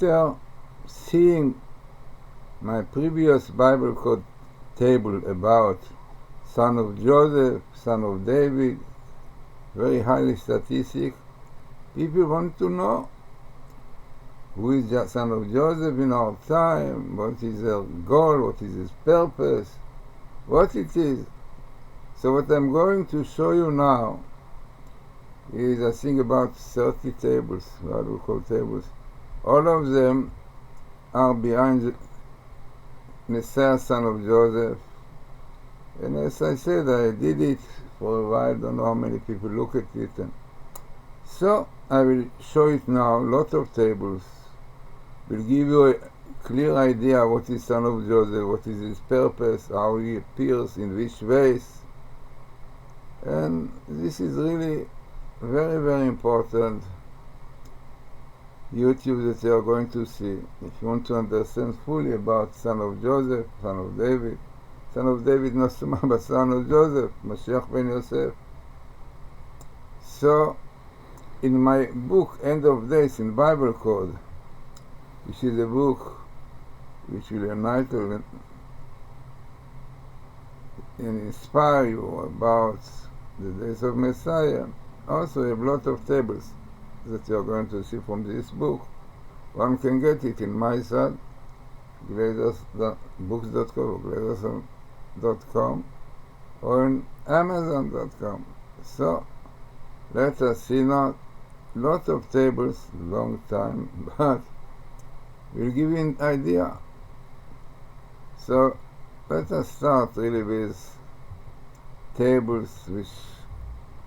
after seeing my previous Bible code table about son of Joseph, son of David, very highly statistic, people want to know who is the son of Joseph in our time, what is their goal, what is his purpose, what it is. So what I'm going to show you now is, I think, about 30 tables, what we call tables. All of them are behind the Messiah, son of Joseph. And as I said, I did it for a while, don't know how many people look at it. So I will show it now, lot of tables. Will give you a clear idea what is son of Joseph, what is his purpose, how he appears, in which ways. And this is really very, very important YouTube that you are going to see if you want to understand fully about son of Joseph, son of David. Son of David, not so much, but son of Joseph, Mashiach ben Yosef. So, in my book, End of Days in Bible Code, which is a book which will enlighten and inspire you about the days of Messiah, also a lot of tables that you are going to see from this book. One can get it in my site, books.com or glazerson.com, or in amazon.com. So let us see now, lot of tables, long time, but we'll give you an idea. So let us start really with tables which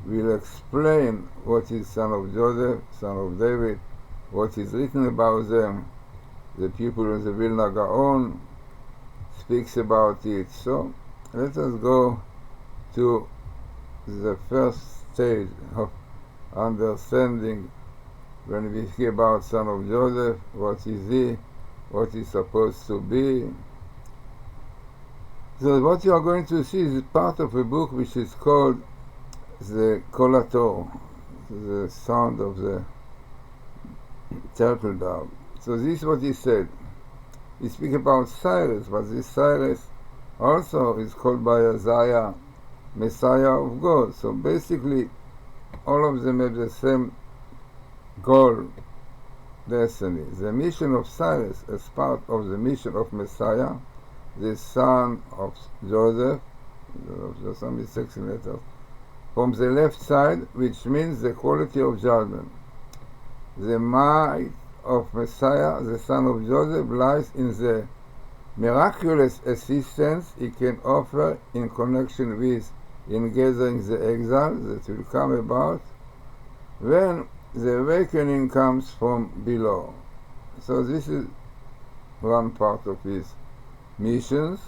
will explain what is son of Joseph, son of David, what is written about them. The people of the Vilna Gaon speaks about it. So let us go to the first stage of understanding when we speak about son of Joseph, what is he, what is supposed to be. So what you are going to see is part of a book which is called the Collator, the sound of the turtle dove. So this is what he said. He speaks about Cyrus, but this Cyrus also is called by Isaiah Messiah of God. So basically, all of them have the same goal, destiny. The mission of Cyrus as part of the mission of Messiah, the son of Joseph, there's some mistakes in letters, from the left side, which means the quality of judgment. The might of Messiah, the son of Joseph, lies in the miraculous assistance he can offer in connection with in gathering the exile that will come about when the awakening comes from below. So this is one part of his missions,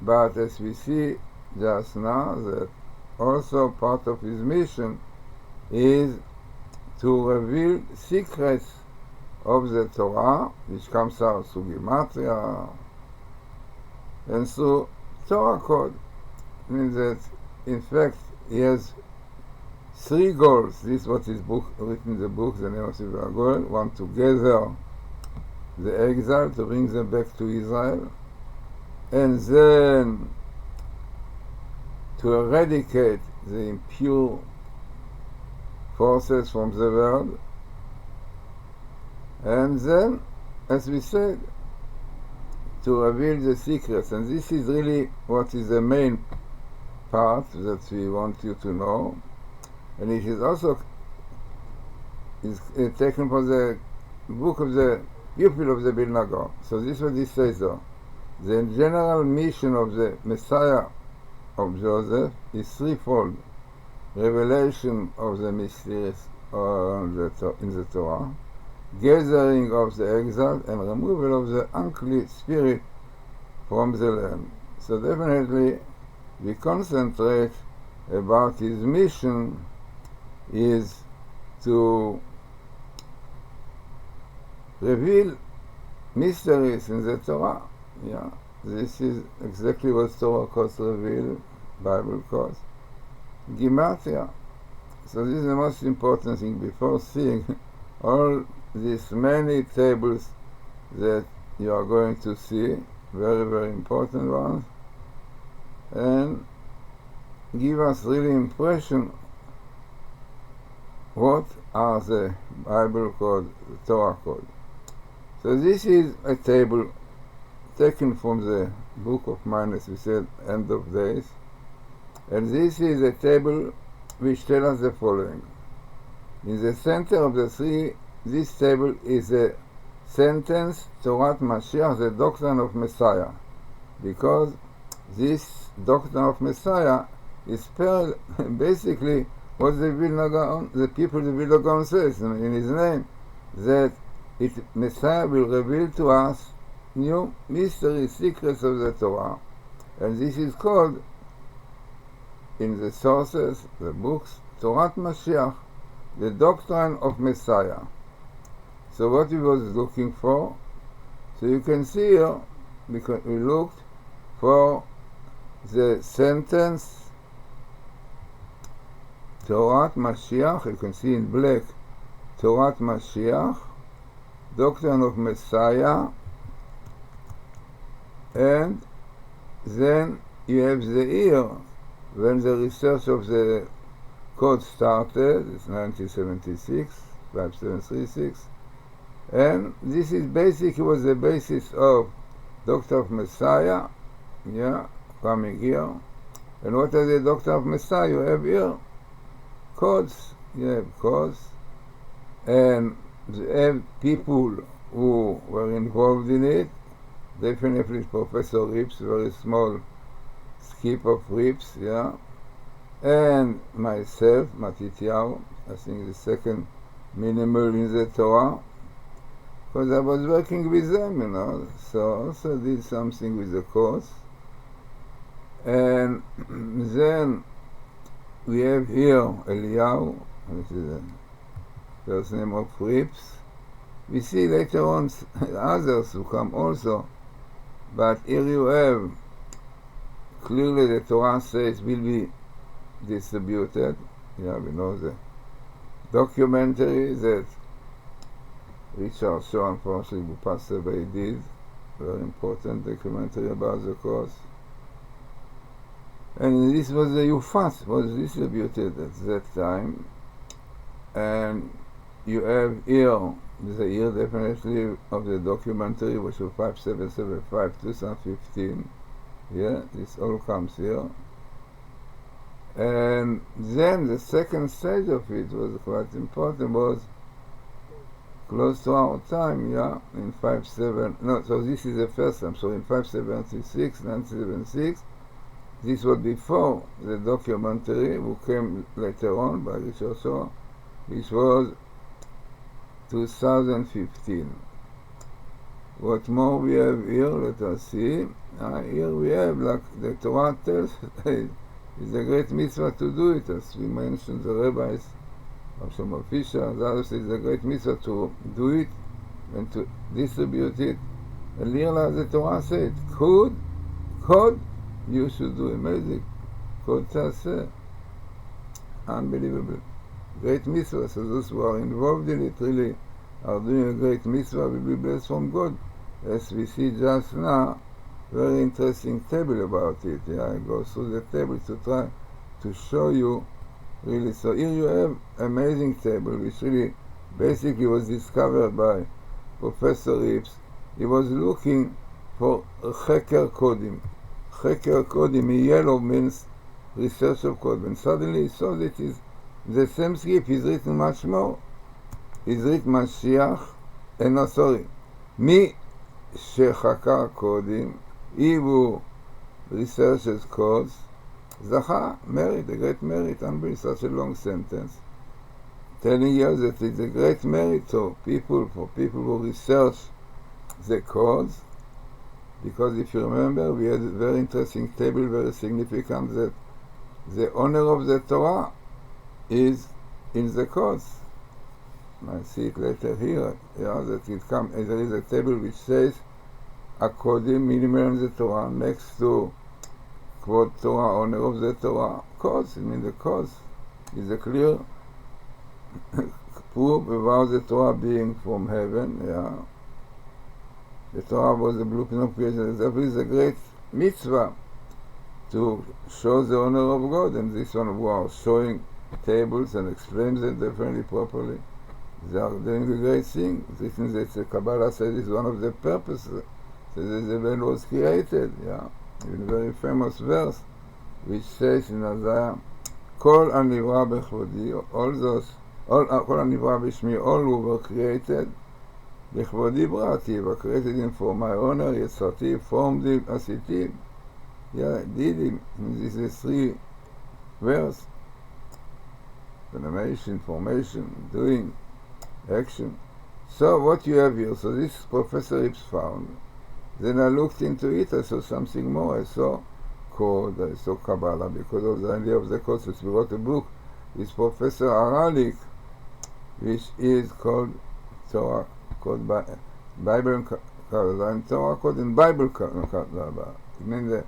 but as we see just now, that also part of his mission is to reveal secrets of the Torah, which comes out through Gematria and through Torah code. Means that in fact he has three goals. This is what his book, written in the book, the name of the goal. One, to gather the exile, to bring them back to Israel, and then to eradicate the impure forces from the world, and then, as we said, to reveal the secrets. And this is really what is the main part that we want you to know, and it is also taken from the book of the pupil of the Vilna Gaon. So this is what he says though. The general mission of the Messiah of Joseph is threefold: revelation of the mysteries in the Torah, gathering of the exile, and removal of the unclean spirit from the land. So definitely we concentrate about his mission is to reveal mysteries in the Torah. Yeah, this is exactly what Torah codes reveal, Bible codes, Gematria. So this is the most important thing before seeing all these many tables that you are going to see, very, very important ones, and give us really impression what are the Bible code, the Torah code. So this is a table taken from the book of Minus, we said End of Days, and this is a table which tells us the following. In the center of the three, this table is a sentence, Torah Mashiach, the Doctrine of Messiah, because this Doctrine of Messiah is basically what the people of the Vilna Gaon says in his name, that Messiah will reveal to us new mystery secrets of the Torah, and this is called in the sources, the books, Torah Mashiach, the Doctrine of Messiah. So what we was looking for, so you can see here, because we looked for the sentence Torah Mashiach, you can see in black, Torah Mashiach, Doctrine of Messiah, and then you have the year when the research of the code started. It's 1976, 5736, and this is basically was the basis of Doctrine of Messiah, coming here. And what are the Doctrine of Messiah? You have here codes, you have codes, and you have people who were involved in it. Definitely Professor Rips, very small skip of Rips, and myself, Matityahu, I think the second minimal in the Torah, because I was working with them, so I also did something with the course. And then we have here Eliyahu, which is the first name of Rips. We see later on others who come also, but here you have clearly the Torah says will be distributed. We know the documentary that Richard Shaw, unfortunately, who passed away, did. Very important documentary about the course. And this was the Yufas, was distributed at that time. And you have here the year definitely of the documentary, which was 5775, 2015. This all comes here. And then the second stage of it was quite important, was close to our time, in 57, no, so this is the first time, so in 576, 1976, this was before the documentary, who came later on by Richard Shaw, which was 2015. What more we have here, let us see. Here we have, like the Torah tells, it's a great mitzvah to do it, as we mentioned, the rabbis, Shlomo Fisher, the others, it's a great mitzvah to do it and to distribute it. And here, like the Torah said, code, you should do amazing. Code taseh, unbelievable. Great mitzvah. So those who are involved in it really are doing a great mitzvah, will be blessed from God. As we see just now, very interesting table about it. I go through the table to try to show you really. So here you have amazing table, which really basically was discovered by Professor Rips. He was looking for Cheker Kodim. Cheker Kodim in yellow means research of code. And suddenly he saw that is the same script is written much more. It's written Mashiach, Mi Shechakar Kodim, he who researches codes, Zacha, merit, a great merit, unbelievable, such a long sentence, telling you that it's a great merit for people who research the codes, because if you remember, we had a very interesting table, very significant, that the honor of the Torah is in the codes. I see it later here, that it comes, there is a table which says, according minimum the Torah, next to quote Torah, honor of the Torah, codes, the codes is a clear proof about the Torah being from heaven, The Torah was the blueprint of creation. Therefore, it's a great mitzvah to show the honor of God, and this one who are showing tables and explains it definitely properly. They are doing a great thing. This means that the Kabbalah says is one of the purposes that the world was created. Yeah, even a very famous verse which says in Isaiah, "Kol anivra bechvodi," kol anivra b'shmi, all who were created, bechvodi brati, were created in for my honor, yetzarti, formed him, asiti. Yeah, did him. This is 3 verse. Animation, formation, doing, action. So what you have here, so this Professor Hibbs found. Then I looked into it, I saw something more. I saw code, I saw Kabbalah, because of the idea of the code. So we wrote a book with Professor Aralik, which is called Torah, called Bible and Kabbalah, Torah code and Bible Kabbalah. It means the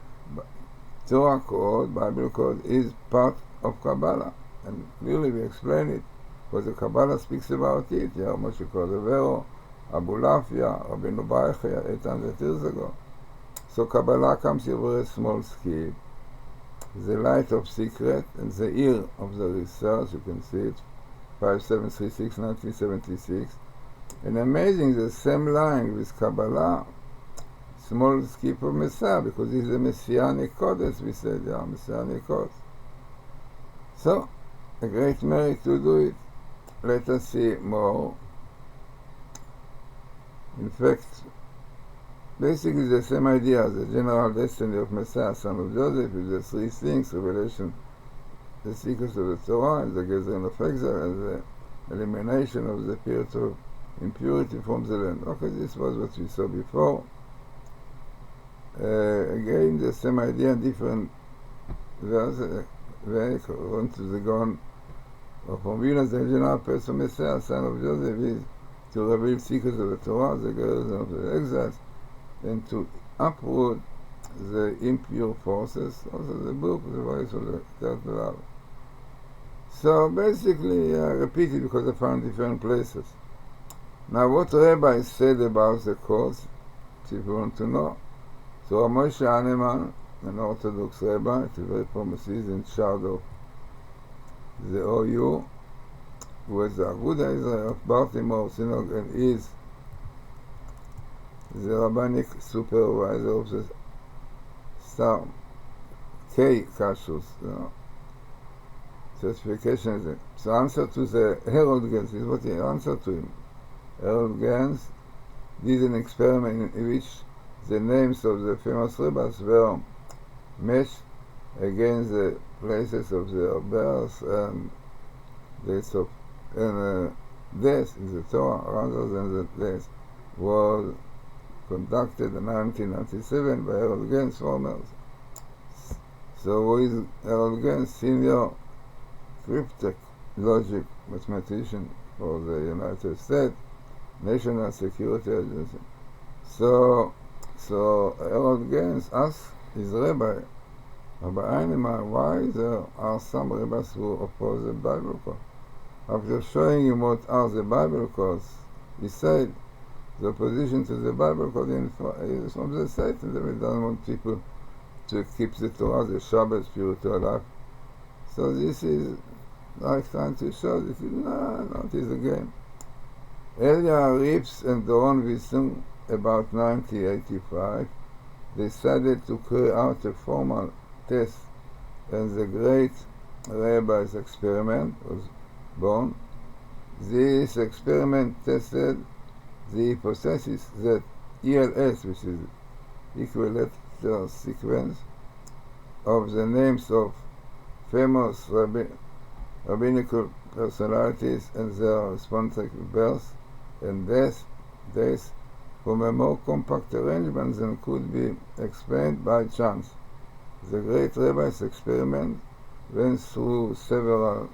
Torah code, Bible code, is part of Kabbalah. And clearly we explain it, because the Kabbalah speaks about it. Yeah, Moshe Cordovero, Abulafia, Rabbeinu Baichia, 800 years ago. So Kabbalah comes in very small scale. The light of secret and the ear of the research, you can see it, 5736, 1976. And amazing, the same line with Kabbalah, small skip of Messiah, because it's a Messianic code, as we said, yeah, Messianic code. So, a great merit to do it. Let us see more. In fact, basically the same idea, the general destiny of Messiah, son of Joseph, with the 3 things, revelation, the secrets of the Torah, and the gathering of exile, and the elimination of the spirit of impurity from the land. Okay, this was what we saw before. Again, the same idea, different verses, according to the God of Venus, the general person Messiah, son of Joseph, is to reveal secrets of the Torah, the gathering of the exiles, and to uproot the impure forces, also the book, the voice of the third love. So basically, I repeat it because I found different places. Now, what Rabbi said about the course, if you want to know. So Moshe Hahnemann, an Orthodox rabbi, it's a very famous, he's in charge of the OU, who was the Aguda Israel of Baltimore Synagogue, and is the rabbinic supervisor of the Star K Kashrus, certification. So answer to the Harold Gans is what he answered to him. Harold Gans did an experiment in which the names of the famous rabbis were matched against the places of their birth and dates of death in the Torah, rather than the death was conducted in 1997 by Harold Gans, formers. So who is Harold Gans? Senior cryptic logic mathematician for the United States National Security Agency. So Harold Gans asked his rabbi, Rabbi Hahnemann, why there are some rabbis who oppose the Bible code? After showing him what are the Bible codes, he said the opposition to the Bible code is from the Satan. They don't want people to keep the Torah, the Shabbat, spiritual life. So this is like trying to show that it is a game. Elia Rips and Doron Wissung, about 1985, decided to carry out a formal test, and the great rabbi's experiment was born. This experiment tested the hypothesis that ELS, which is equilateral sequence of the names of famous rabbinical personalities and their respective births and dates from a more compact arrangement than could be explained by chance. The great rabbi's experiment went through several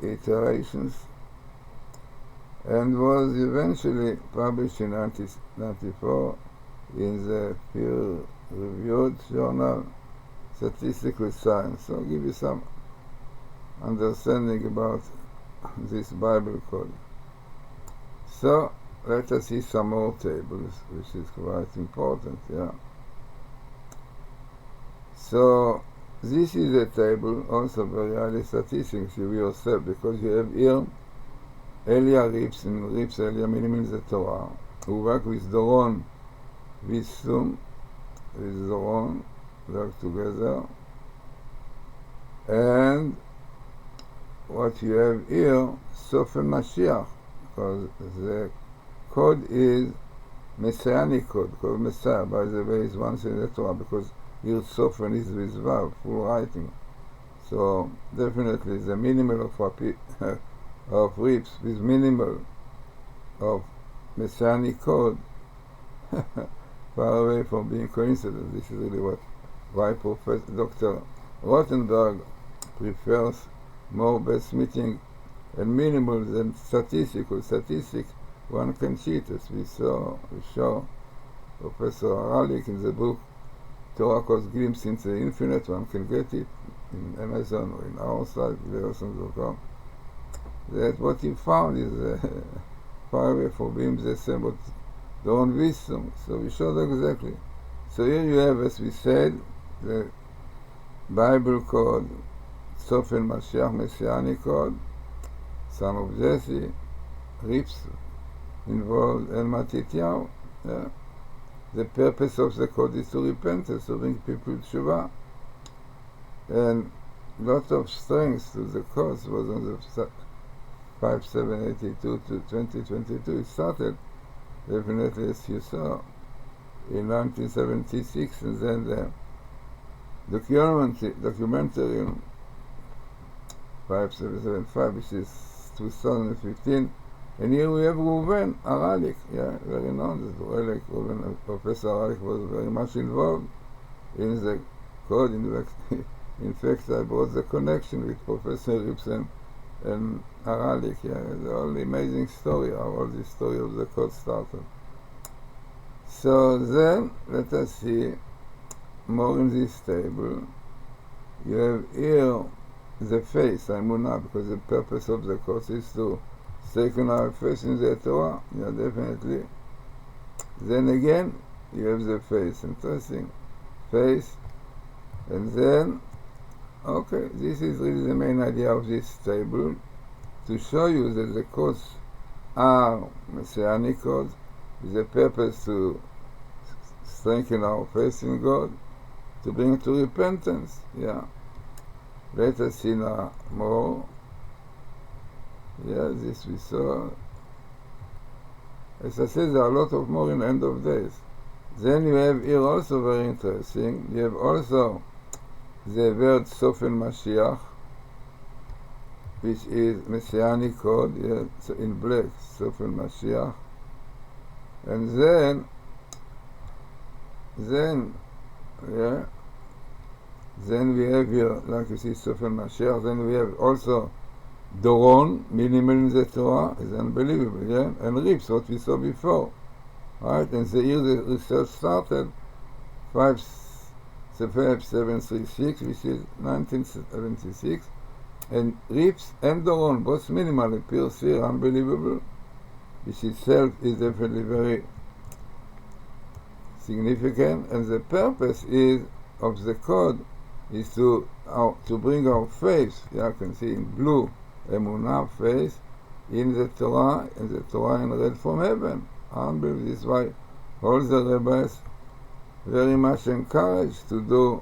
iterations and was eventually published in 1994 in the peer-reviewed journal Statistical Science. So I'll give you some understanding about this Bible code. So let us see some more tables, which is quite important, yeah. So, this is a table, also very highly statistics, you yourself, because you have here Elia Rips and Rips Elia Minimal the Torah, who work with Doron, with Sum, with Doron, work together, and what you have here, Sofer Mashiach, because the code is Messianic code, called Messiah, by the way, is once in the Torah, because here Sofer is with Vav, full writing. So definitely the minimal of of Rips with minimal of Messianic code, far away from being coincidence. This is really why Professor Dr. Rothenberg prefers more best-meeting and minimal than statistical. Statistics one can cheat, as we saw Professor Aralik in the book Torah Course Glimpse into the Infinite. One can get it in Amazon or in our site, glazerson.com. That what he found is far away from being the same, but their own wisdom. So we showed exactly. So here you have, as we said, the Bible code, Sofer Mashiach Messianic code, son of Jesse, Rips involved, and Matityahu. Yeah. The purpose of the code is to repentance, to bring people to Shuvah. And lot of strength to the cause was on the 5782 to 2022. It started, definitely, as you saw, in 1976, and then the documentary 5775, which is 2015. And here we have Reuven Aralik, yeah, very known. Professor Aralik was very much involved in the code. In fact, I brought the connection with Professor Ripson and Aralik, yeah, the only amazing story, how all the story of the code started. So then, let us see more in this table. You have here the face, Emunah, because the purpose of the course is to strengthen our faith in the Torah, yeah, definitely. Then again, you have the face, interesting, face, and then, okay, this is really the main idea of this table, to show you that the codes are Messianic codes, with the purpose to strengthen our faith in God, to bring to repentance, yeah. Let us see now more. Yeah, this we saw. As I said, there are a lot of more in End of Days. Then you have here also very interesting, you have also the word Sofen Mashiach, which is Messianic code, yeah, so in black, Sofen Mashiach. And then, yeah, then we have here, like you see, Sofen Mashiach. Then we have also Doron, minimal in the Torah, is unbelievable, yeah? And Rips, what we saw before, right? And the year the research started, 5736, which is 1976, and Rips and Doron, both minimal, appears here, unbelievable, which itself is definitely very significant, and the purpose is of the code is to bring our faith, you can see in blue, Emunah, faith, in the Torah, and the Torah in red from heaven. Unbelievable. This is why all the rabbis very much encouraged to do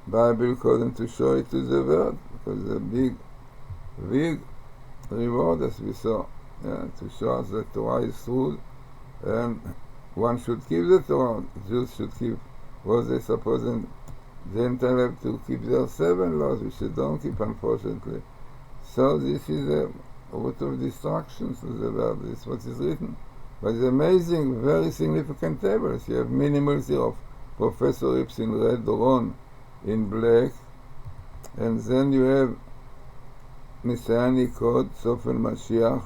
Bible code and to show it to the world, because the big reward, as we saw, yeah, to show us that Torah is truth, and one should keep the Torah. Jews should keep what they suppose, and Gentiles have to keep their 7 laws, which they don't keep, unfortunately. So this is a root of destruction to the world. This is what is written. But it's amazing, very significant tables. You have minimals here of Professor Rips in red, Doron in black, and then you have Messianic code, Sofen Mashiach,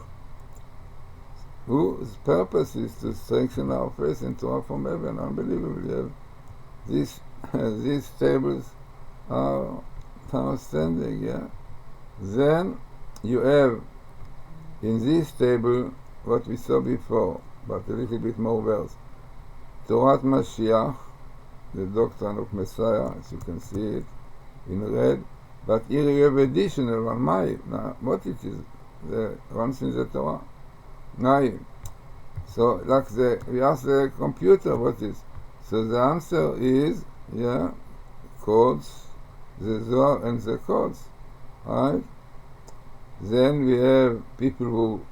whose purpose is to strengthen our faith in Torah from heaven. Unbelievable. You have these tables are outstanding, yeah. Then you have in this table what we saw before, but a little bit more verse. Torah Mashiach, the Doctrine of Messiah, as you can see it in red, but here you have additional one, now, what it is? The ones in the Torah? Naim. So, like we ask the computer what is. So the answer is, codes, the Zohar and the codes, right? Then we have people who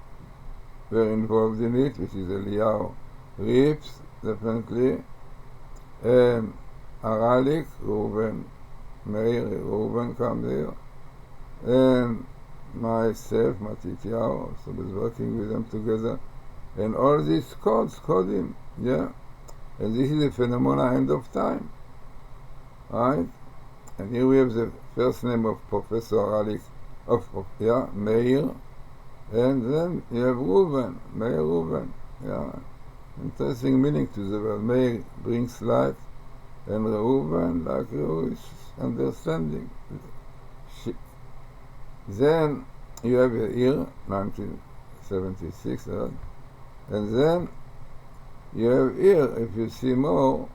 were involved in it, which is Eliyahu Rips, definitely, and Aralik, Reuben, Meir, Reuben comes here, and myself, Matityahu, also was working with them together, and all these codes, coding, and this is the phenomena end of time, right? And here we have the first name of Professor Aralik, Meir, and then you have Reuben, Meir Reuben, interesting meaning to the word. Meir brings light, and Reuben, like you, is understanding. Then you have here, 1976, and then you have here, if you see more,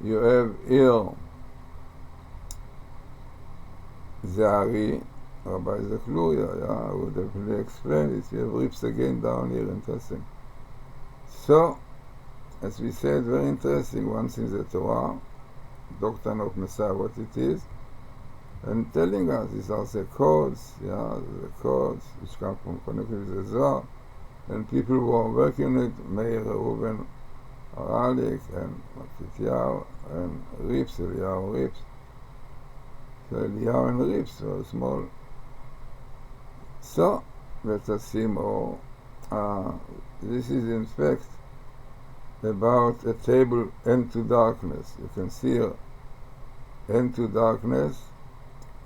you have here Zari, Rabbi Zakluria, I would definitely explain it. You have rips again down here, interesting. So, as we said, very interesting, once in the Torah, Doctrine of Messiah, what it is, and telling us these are the codes, the codes which come from connected with the Zohar, and people who are working on it, Meir, Reuben, Aralik, and Matityahu, and Rips, Eliyahu Rips. So Eliyahu and Rips were small. So, let us see more. This is in fact about a table end to darkness. You can see here, end to darkness.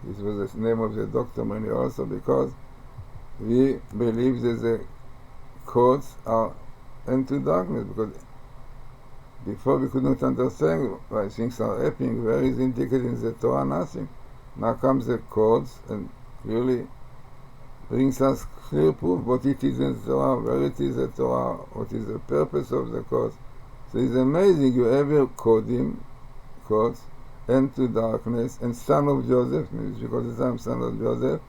This was the name of the documentary also, because we believe that the codes are end to darkness, because before we could not understand why things are happening, where is indicated in the Torah? Nothing. Now comes the codes and really brings us clear proof what it is in the Torah, where it is the Torah, what is the purpose of the codes. So it's amazing. You have your codes, end to darkness, and son of Joseph, means because I'm son of Joseph,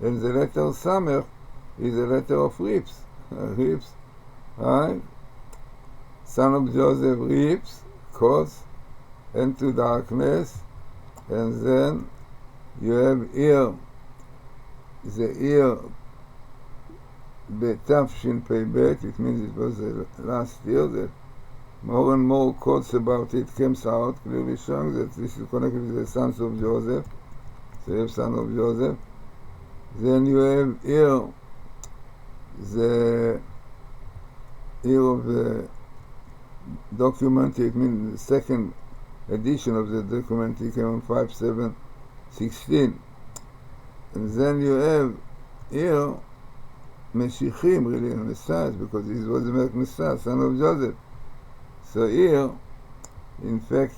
and the letter Samech is the letter of Rips, right? Son of Joseph, Rips, codes, end to darkness, and then you have here, the year Betafshin Peibet, it means it was the last year that more and more quotes about it came out, clearly showing that this is connected with the sons of Joseph. So you have son of Joseph. Then you have here the year of the document, it means the second edition of the document, it came on 5/7/16. And then you have here Meshichim, really Messiah, because this was the Messiah, son of Joseph. So here, in fact,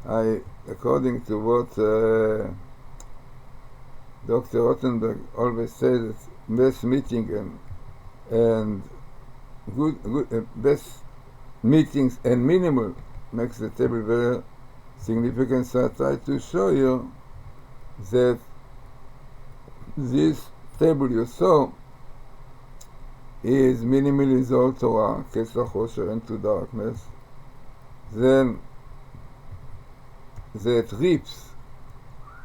according to what Dr. Rottenberg always says, that best meeting and good best meetings and minimal makes the table very significant. So I try to show you that this table you saw is minimally Zohar Torah, Kesach Osher, into darkness. Then that Rips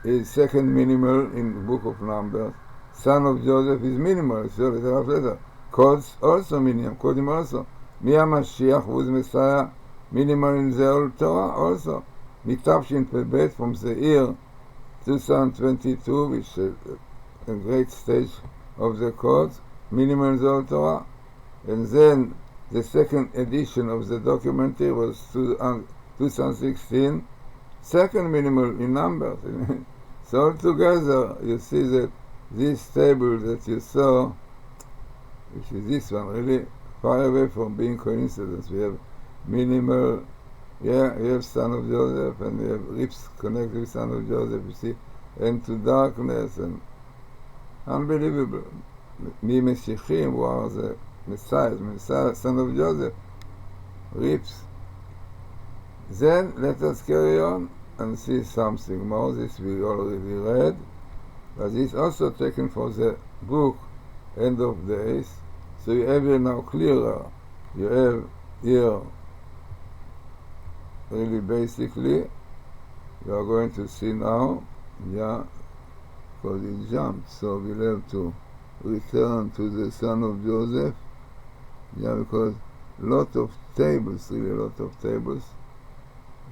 is second minimal in the book of Numbers. Son of Joseph is minimal, so later. Codes also minimal, Kodim also. Mia Mashiach, who is Messiah, minimal in the Old Torah also. Mitavshin Pebet from the year 2022, which is a great stage of the codes, minimal in the Old Torah. And then the second edition of the documentary was 2016, second minimal in numbers. So altogether, you see that this table that you saw, which is this one, really far away from being coincidence. We have minimal, you have son of Joseph, and we have Rips connected with son of Joseph, you see, and to darkness, and unbelievable. Mi Meshichim, who are the Messiah, son of Joseph, reaps. Then let us carry on and see something more. This we already read, but this also taken from the book End of Days. So you have here now clearer. You have here really basically you are going to see now, because it jumped, so we'll have to return to the son of Joseph, because really a lot of tables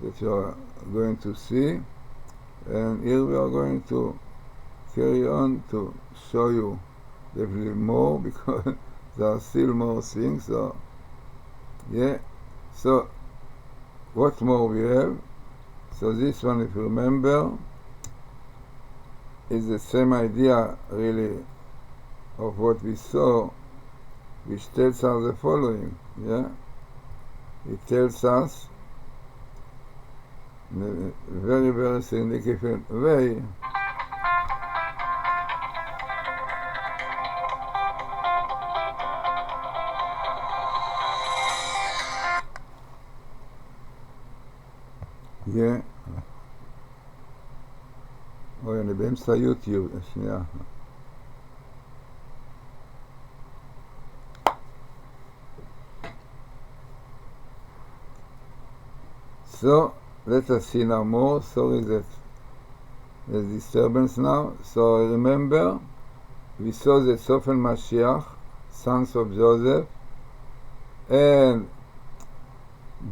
that you are going to see, and here we are going to carry on to show you definitely more, because there are still more things. So what more we have? So this one, if you remember, is the same idea really of what we saw, which tells us the following. It tells us in a very, very significant way אוי, אני באמצע יוטיוב, שנייה. So, let us see now more. Sorry that there's disturbance now. So, remember, we saw that Sophen Mashiach, sons of Joseph, and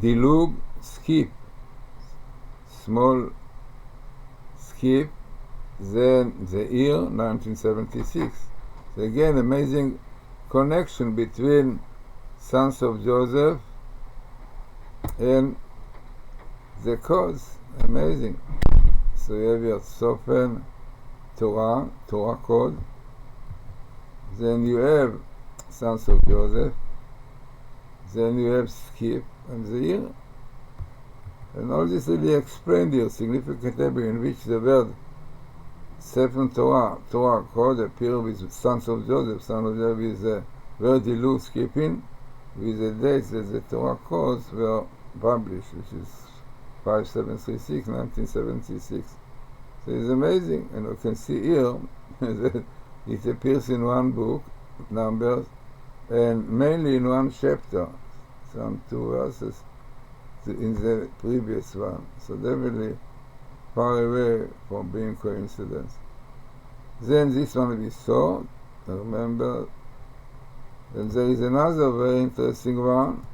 Dilug, skip, small skip, then the year 1976. So again, amazing connection between sons of Joseph and the cause. Amazing. So you have your Sophen Torah code. Then you have sons of Joseph. Then you have skip and the year. And all this really explained here significant table in which the word Sefer Torah code appear with sons of Joseph. Son of Joseph is a word Dilug skipping with the dates that the Torah codes were published, which is 5736, 1976. So it's amazing, and you can see here that it appears in one book, Numbers, and mainly in one chapter, some 2 verses in the previous one. So definitely far away from being coincidence. Then this one we saw, remember, and there is another very interesting one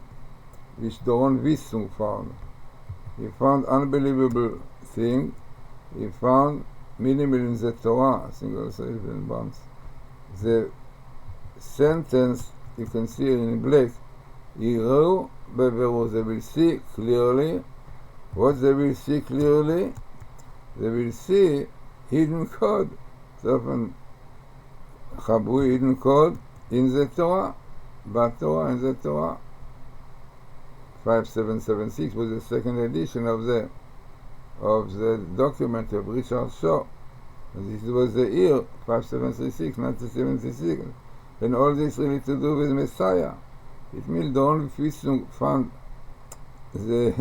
which Doron Wissung found. He found unbelievable thing. He found minimal in the Torah, I think also even once. The sentence you can see in black, Yiru beberu, they will see clearly. What they will see clearly? They will see hidden code. So often Chabru hidden code in the Torah, in the Torah. 5776 was the second edition of the document of Richard Shaw. And this was the year 5736, 1976, and all this really to do with Messiah. It means the only Wissung found the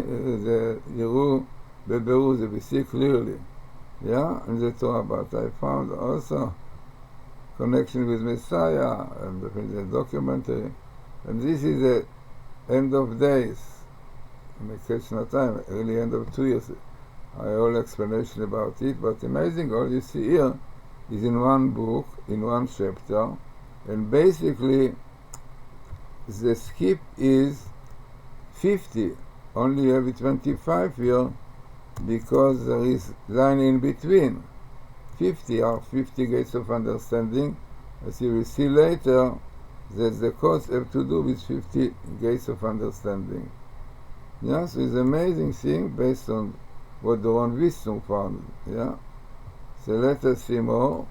Yiru beberu, that we see clearly, in the Torah. But I found also connection with Messiah and the documentary, and this is the end of days. In time, early end of 2 years. I have all explanation about it, but amazing, all you see here is in one book, in one chapter, and basically the skip is 50, only you have it 25 here, because there is line in between. 50 are 50 gates of understanding, as you will see later, that the codes have to do with 50 gates of understanding. So it's an amazing thing based on what Doron Wissung found. So let us see more.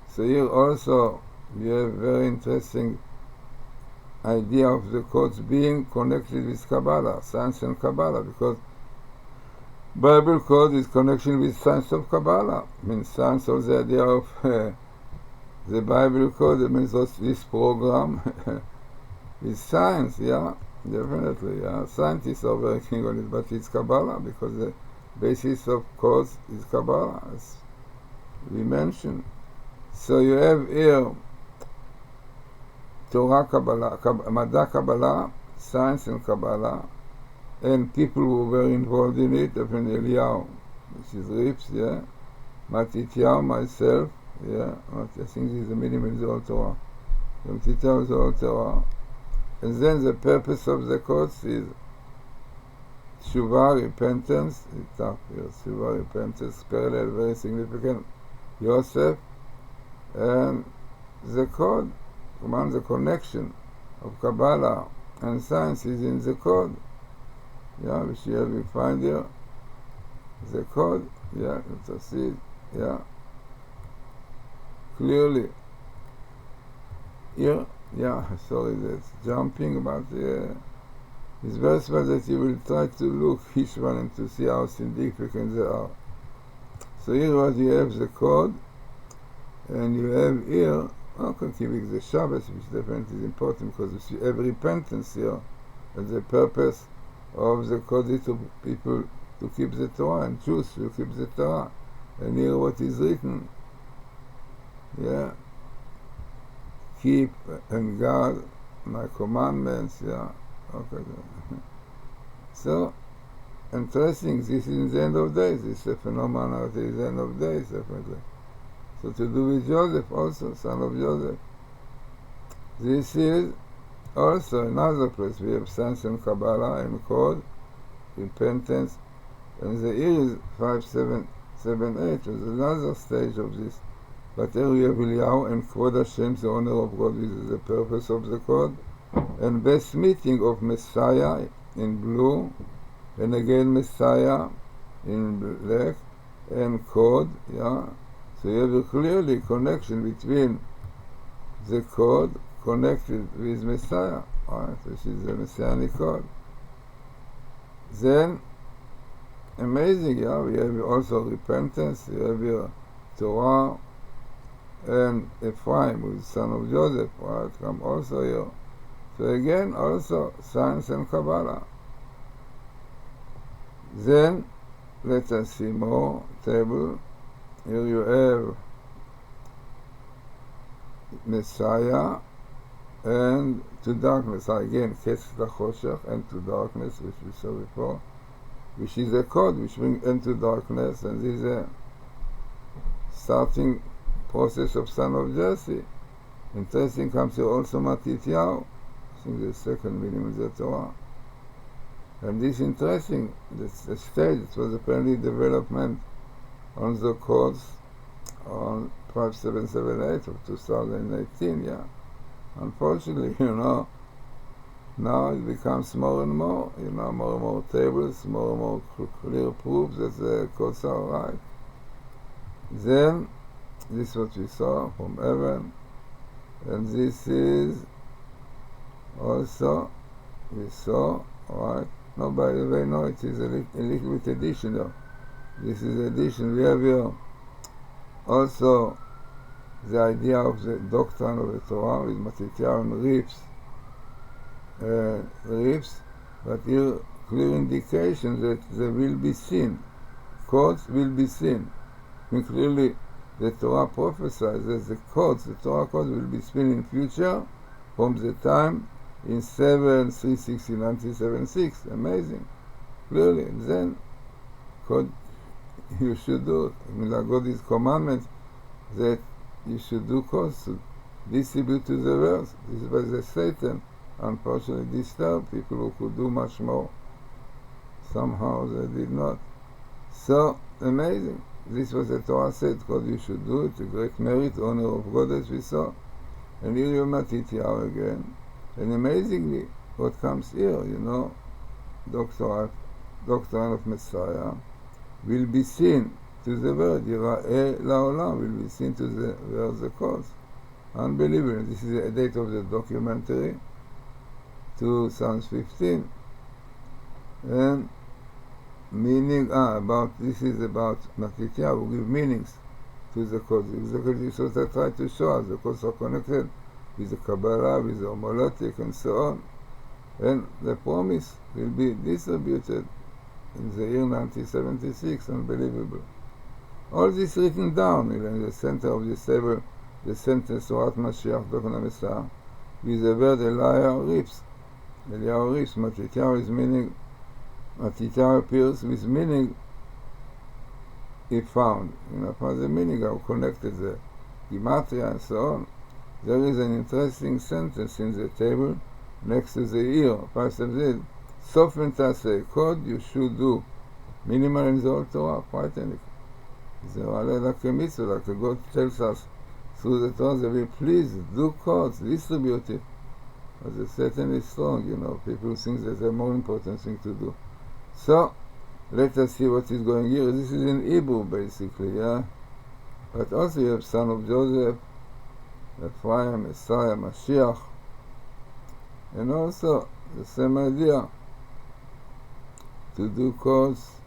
So here also we have very interesting idea of the codes being connected with Kabbalah, science and Kabbalah, because Bible code is connection with science of Kabbalah. I mean, science of the idea of the Bible code, it means this program With science, yeah, definitely, yeah. Scientists are working on it, but it's Kabbalah, because the basis of cause is Kabbalah, as we mentioned. So you have here Torah Kabbalah, Mada Kabbalah, science and Kabbalah, and people who were involved in it, definitely Eliyahu, which is Rips, yeah, Matityahu, myself, yeah, I think this is the minimum of the Old Torah. Matityahu is the Old Torah. And then the purpose of the course is Tshuva, repentance, it's up here, Tshuva, repentance, parallel, very significant, Yosef, and the code, the connection of Kabbalah and science is in the code, yeah, which here we find here, the code, yeah, let's see, yeah, clearly, here, yeah, sorry, that's jumping, but it's very special that you will try to look each one and to see how significant they are. So here what you have the code, and you have here, keeping the Shabbos, which definitely is important, because you have repentance here, and the purpose of the code is to people to keep the Torah, and Jews to keep the Torah. And here what is written, yeah, keep and guard my commandments, yeah, okay. So, interesting, this is in the end of days, this is a phenomenon at the end of days, definitely. So to do with Joseph also, son of Joseph. This is also another place. We have science and Kabbalah and code, repentance, and the year is 5778, was another stage of this. But here we have Eliyahu and Kvod Hashem, the honor of God, which is the purpose of the code, and best meeting of Messiah in blue, and again Messiah in black, and code, yeah. So you have a clearly connection between the code connected with Messiah, right, which is the Messianic code. Then, amazing, yeah, we have also repentance, you have here Torah, and Ephraim, who is son of Joseph, right, come also here. So again, also science and Kabbalah. Then, let us see more table. Here you have Messiah and to darkness. Again, Kes LaChoshech, and to darkness, which we saw before, which is a code which brings into darkness, and this is a starting process of son of Jesse. Interesting comes here also Matityahu, I think the second meaning of the Torah. And this interesting, this stage, it was apparently development on the course on 5778 of 2018, yeah. Unfortunately, now it becomes more and more, more and more tables, more and more clear proofs that the codes are right. Then, this is what we saw from heaven, and this is also, we saw, right? No, by the way, no, it is a little bit additional. This is addition. We have here also the idea of the doctrine of the Torah with Matityahu and Rips, but here clear indication that there will be sin. Codes will be sin. And clearly the Torah prophesies that the Torah codes will be seen in future from the time in 7/360 1976. Amazing. Clearly. And then code you should do. God is commandment that you should do codes to distribute to the world. This is by the Satan, unfortunately, disturbed people who could do much more. Somehow they did not. So, amazing. This was the Torah said, God, you should do it, a great merit, honor of God, as we saw. And here you Matityahu again. And amazingly, what comes here, Doctrine of Messiah, will be seen to the world. Yira'eh la'olam will be seen to the world, the cause. Unbelievable. This is the date of the documentary, 2015. And meaning, this is about Matityahu, who give meanings to the cause. Exactly, so they try to show us the cause are connected with the Kabbalah, with the homiletic, and so on. And the promise will be distributed in the year 1976, unbelievable. All this written down in the center of this table, the sentence Torah Mashiach, Doctrine of Messiah, with the word Eliyahu Rips. Eliyahu Rips, Matityahu is meaning, Matityahu appears with meaning he found. Upon the meaning how connected the Gematria and so on. There is an interesting sentence in the table next to the ear. Pastor said, Sofen Taseh, code you should do. Minimal in the old Torah, frightening. Like a mitzvah, like God tells us through the Torah, that we please do codes, distribute it. But the Satan is strong, people think that's a more important thing to do. So, let us see what is going here. This is in Hebrew, basically, yeah? But also you have son of Joseph, Ephraim, Messiah, Mashiach, and also the same idea, to do codes,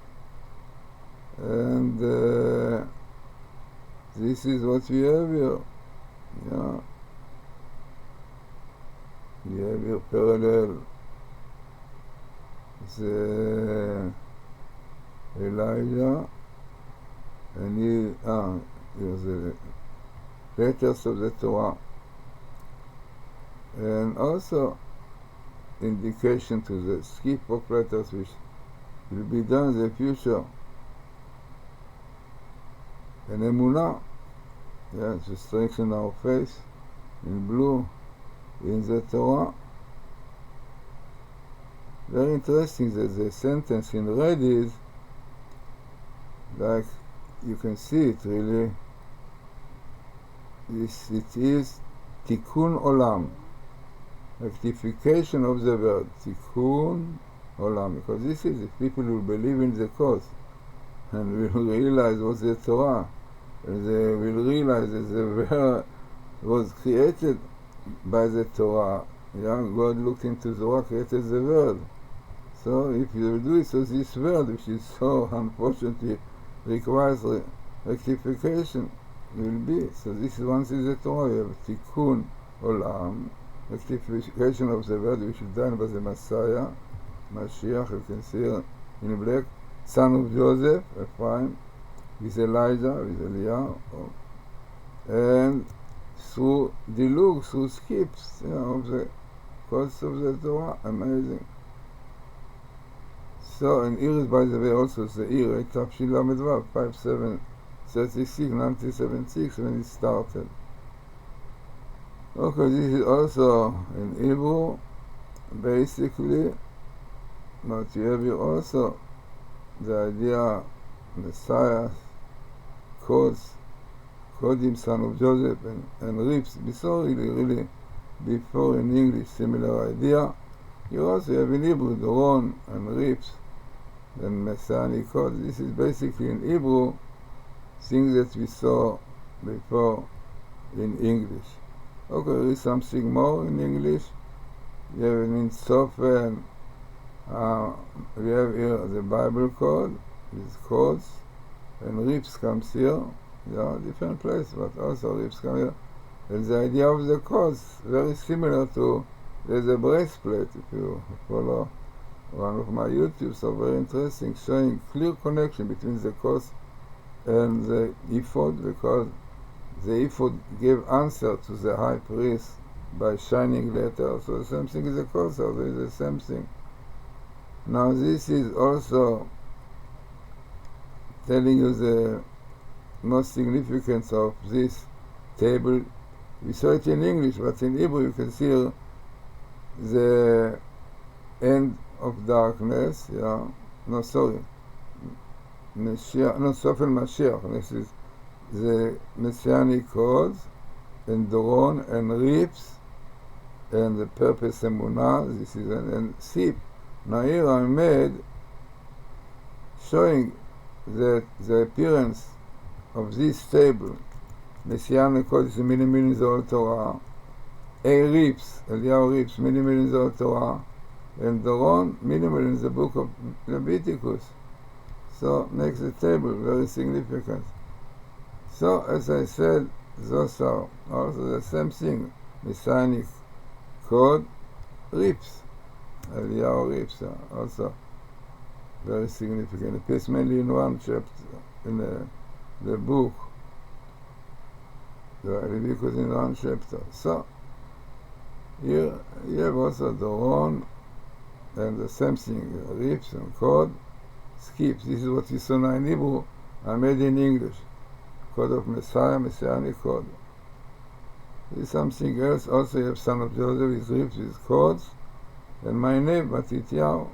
and this is what we have here, yeah? We have here parallel, the Elijah, and here's the letters of the Torah, and also indication to the skip of letters which will be done in the future, and Emunah, to strengthen our faith, in blue, in the Torah. Very interesting that the sentence in red is, like you can see it really, it is Tikkun Olam, rectification of the word, Tikkun Olam, because this is if people will believe in the cause and will realize what's the Torah, and they will realize that the word was created by the Torah. God looked into the Torah, created the world. So if you do it, so this word, which is so unfortunately requires rectification, will be. So this is once is the Torah, you have Tikkun Olam, rectification of the word which is done by the Messiah, Mashiach, you can see here in black, son of Joseph, Ephraim, with Elijah, with Eliyahu, and through dilug, through skips, of the course of the Torah, amazing. So, and here is, by the way, also the year, Tafshin Lamedvav, 5736, 1976, when it started. Okay, this is also in Hebrew, basically, but you have here also the idea, Messiah, Kodim, son of Joseph, and Rips, before really, before in English, similar idea. You also have in Hebrew, Doron and Rips, and Messianic codes. This is basically in Hebrew, things that we saw before in English. Okay, there is something more in English. You have in Sofen, we have here the Bible code, with codes, and Rips comes here, different place, but also Rips come here. And the idea of the codes, very similar to, there's a breastplate, if you follow one of my YouTubes, so very interesting, showing clear connection between the codes and the ephod, because the ephod gave answer to the high priest by shining letters. So the same thing is the code, so there is the same thing. Now this is also telling you the most significance of this table. We saw it in English, but in Hebrew you can see the end of darkness, Sofen Mashiach. This is the Messianic codes, and Doron and Rips, and the purpose Emunah. This is and Sip. Now here I made showing that the appearance of this table, Messianic code is many millions of Torah, Rips, Eliyahu Rips, many millions of Torah, and Doron, minimal in the book of Leviticus. So makes the table very significant. So as I said, those are also the same thing. Messianic code, rips. Eliyahu rips also very significant. It appears mainly in one chapter in the book. The Leviticus in one chapter. So here you have also Doron, and the same thing, rips and code, skips. This is what you saw now in Hebrew, I made in English. Code of Messiah, Messianic code. This is something else. Also you have son of Joseph, his rips, his codes, and my name, Matityahu,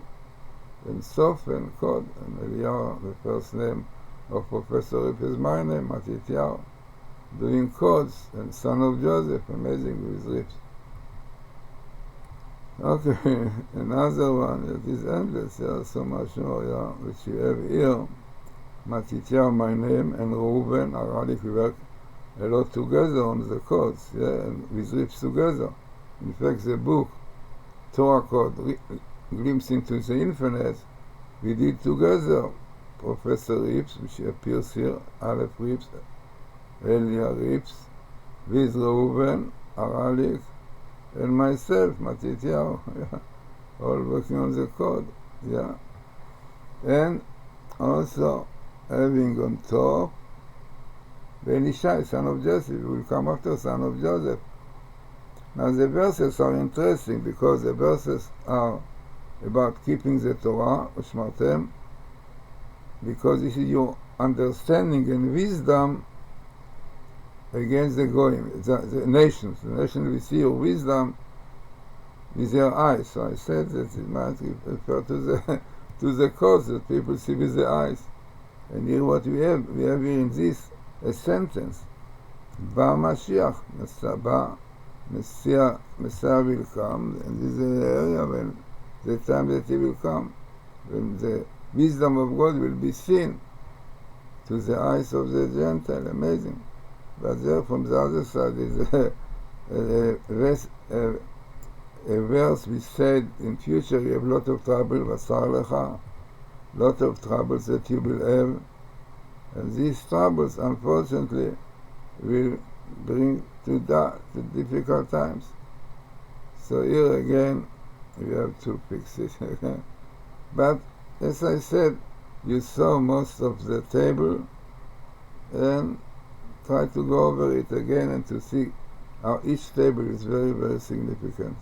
and Sof and code, and Eliyahu, the first name of Professor Rip is my name, Matityahu, doing codes, and son of Joseph, amazing with his rips. Okay, another one that is endless, there so much more, which you have here. Matityahu, my name, and Reuben, Aralik, we work a lot together on the codes, and with rips together. In fact, the book, Torah Code, Glimpse into the Infinite, we did together. Professor Rips, which appears here, Aleph Rips, Elia Rips, with Reuben, Aralik, and myself, Matityahu, all working on the code, and also having on top Benishai, son of Joseph, will come after son of Joseph. Now the verses are interesting because the verses are about keeping the Torah, Ushmartem, because this is your understanding and wisdom against the Goyim, the nations. The nations will see your wisdom with their eyes. So I said that it might refer to the codes that people see with their eyes. And here what we have here in this a sentence. Ba Mashiach, Messiah will come, and this is the area when the time that he will come, when the wisdom of God will be seen to the eyes of the Gentile. Amazing. But there from the other side is a verse we said in future you have a lot of trouble, Vasar Lecha, lot of troubles that you will have, and these troubles unfortunately will bring to difficult times. So here again we have to fix it. But as I said, you saw most of the table, and try to go over it again and to see how each table is very, very significant.